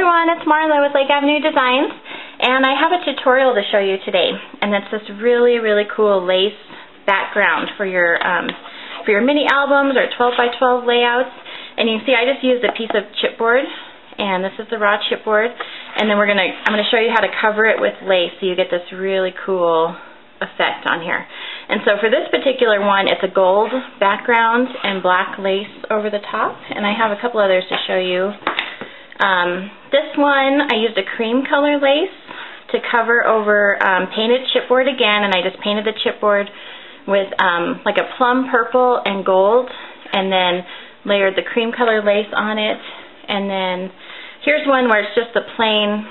everyone, it's Marla with Lake Avenue Designs, and I have a tutorial to show you today, and it's this really cool lace background for your mini albums or 12 by 12 layouts. And you can see I just used a piece of chipboard, and this is the raw chipboard, and then I'm gonna show you how to cover it with lace so you get this really cool effect on here. And so for this particular one, it's a gold background and black lace over the top, and I have a couple others to show you. This one, I used a cream color lace to cover over painted chipboard again, and I just painted the chipboard with like a plum purple and gold, and then layered the cream color lace on it. And then here's one where it's just the plain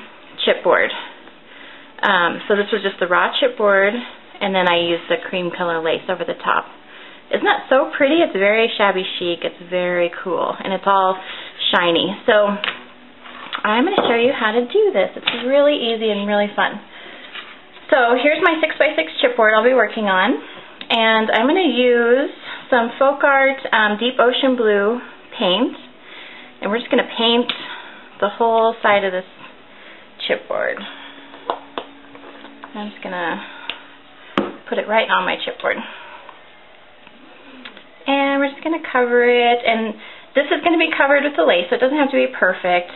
chipboard. So this was just the raw chipboard, and then I used the cream color lace over the top. Isn't that so pretty? It's very shabby chic. It's very cool, and it's all shiny. So I'm going to show you how to do this. It's really easy and really fun. So here's my 6x6 chipboard I'll be working on, and I'm going to use some Folk Art Deep Ocean Blue paint, and we're just going to paint the whole side of this chipboard. I'm just going to put it right on my chipboard. And we're just going to cover it, and this is going to be covered with the lace, so it doesn't have to be perfect.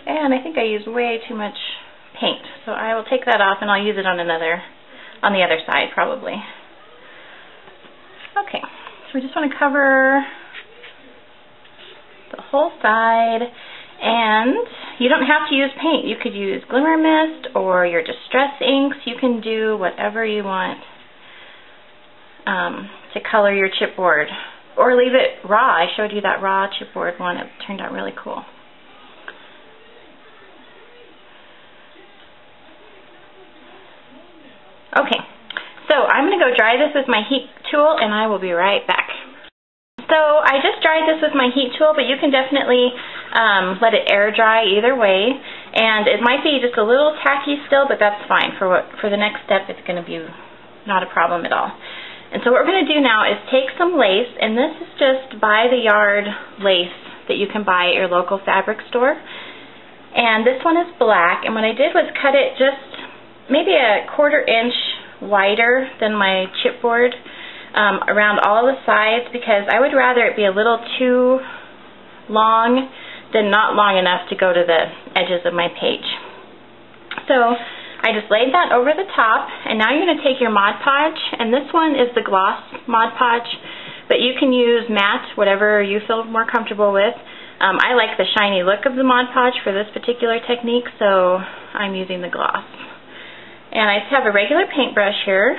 And I think I used way too much paint, so I will take that off and I'll use it on the other side probably. Okay, so we just want to cover the whole side, and you don't have to use paint. You could use Glimmer Mist or your Distress inks. You can do whatever you want to color your chipboard, or leave it raw. I showed you that raw chipboard one. It turned out really cool. Okay, so I'm going to go dry this with my heat tool, and I will be right back. So I just dried this with my heat tool, but you can definitely let it air dry either way, and it might be just a little tacky still, but that's fine. For the next step, it's going to be not a problem at all. And so what we're going to do now is take some lace, and this is just by the yard lace that you can buy at your local fabric store. And this one is black, and what I did was cut it just maybe a 1/4 inch wider than my chipboard around all the sides, because I would rather it be a little too long than not long enough to go to the edges of my page. So I just laid that over the top, and now you're going to take your Mod Podge, and this one is the gloss Mod Podge, but you can use matte, whatever you feel more comfortable with. I like the shiny look of the Mod Podge for this particular technique, so I'm using the gloss. And I just have a regular paintbrush here,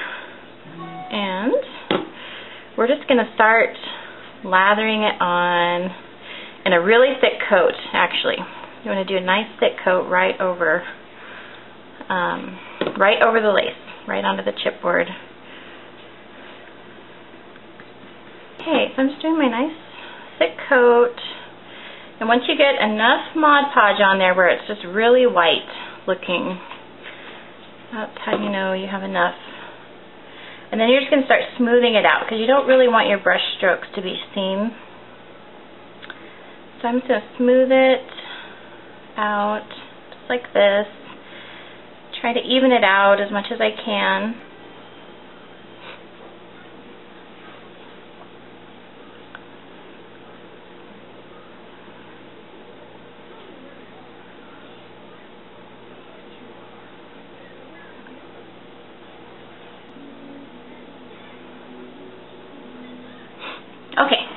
and we're just going to start lathering it on in a really thick coat, actually. You want to do a nice thick coat right over the lace, right onto the chipboard. Okay, so I'm just doing my nice thick coat, and once you get enough Mod Podge on there where it's just really white looking, that's how you know you have enough. And then you're just going to start smoothing it out, because you don't really want your brush strokes to be seen. So I'm just going to smooth it out just like this. Try to even it out as much as I can. Okay,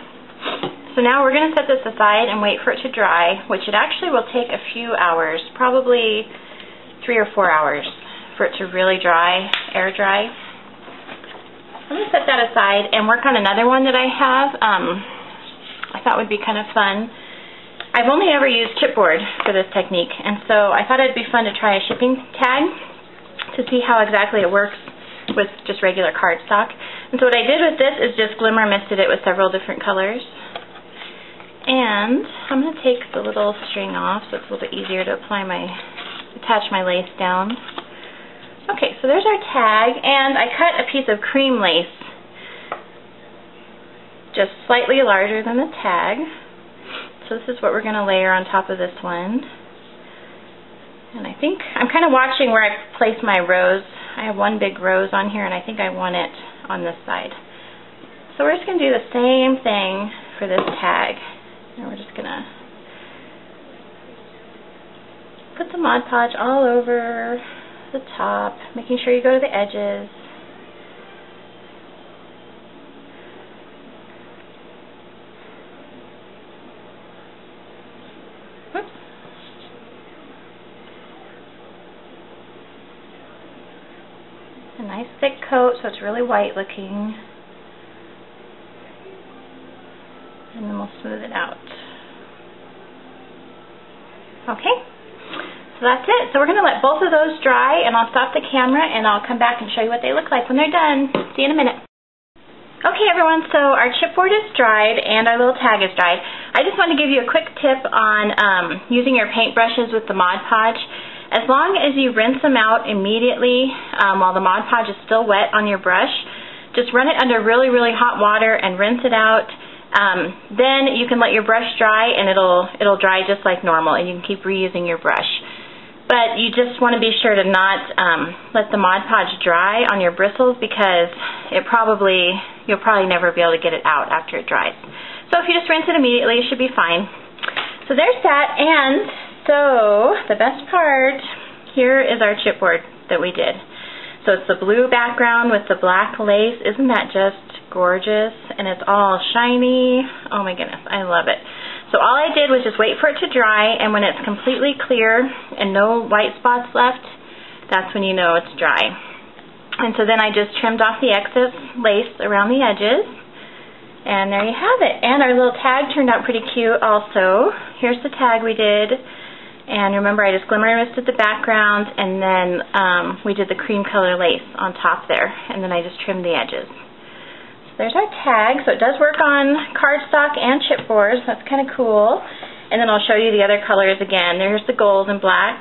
so now we're going to set this aside and wait for it to dry, which it actually will take a few hours, probably 3 or 4 hours for it to really dry, air dry. I'm going to set that aside and work on another one that I have. I thought would be kind of fun. I've only ever used chipboard for this technique, and so I thought it'd be fun to try a shipping tag to see how exactly it works with just regular cardstock. And so what I did with this is just Glimmer Misted it with several different colors. And I'm going to take the little string off so it's a little bit easier to attach my lace down. Okay, so there's our tag, and I cut a piece of cream lace just slightly larger than the tag. So this is what we're going to layer on top of this one. And I think I'm kind of watching where I place my rose. I have one big rose on here, and I think I want it on this side. So we're just going to do the same thing for this tag. And we're just going to put the Mod Podge all over the top, making sure you go to the edges. Oops. A nice thick coat so it's really white looking. And then we'll smooth it out. Okay, so that's it. So we're going to let both of those dry, and I'll stop the camera and I'll come back and show you what they look like when they're done. See you in a minute. Okay everyone, so our chipboard is dried and our little tag is dried. I just want to give you a quick tip on using your paintbrushes with the Mod Podge. As long as you rinse them out immediately while the Mod Podge is still wet on your brush, just run it under really, really hot water and rinse it out. Then you can let your brush dry, and it'll dry just like normal, and you can keep reusing your brush. But you just want to be sure to not let the Mod Podge dry on your bristles, because you'll probably never be able to get it out after it dries. So if you just rinse it immediately, it should be fine. So there's that, and so the best part, here is our chipboard that we did. So it's the blue background with the black lace. Isn't that just gorgeous? And it's all shiny. Oh my goodness, I love it. So all I did was just wait for it to dry, and when it's completely clear and no white spots left, that's when you know it's dry. And so then I just trimmed off the excess lace around the edges, and there you have it. And our little tag turned out pretty cute also. Here's the tag we did. And remember, I just glimmer misted the background, and then we did the cream color lace on top there, and then I just trimmed the edges. So there's our tag. So it does work on cardstock and chipboards. That's kind of cool. And then I'll show you the other colors again. There's the gold and black.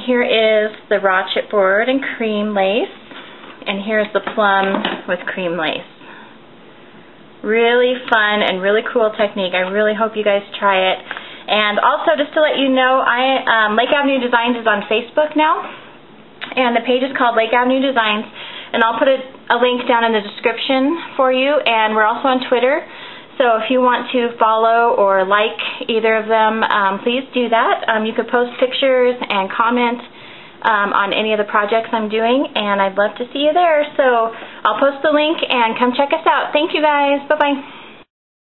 Here is the raw chipboard and cream lace, and here's the plum with cream lace. Really fun and really cool technique. I really hope you guys try it. And also, just to let you know, Lake Avenue Designs is on Facebook now, and the page is called Lake Avenue Designs, and I'll put a link down in the description for you, and we're also on Twitter, so if you want to follow or like either of them, please do that. You could post pictures and comment on any of the projects I'm doing, and I'd love to see you there, so I'll post the link and come check us out. Thank you guys. Bye-bye.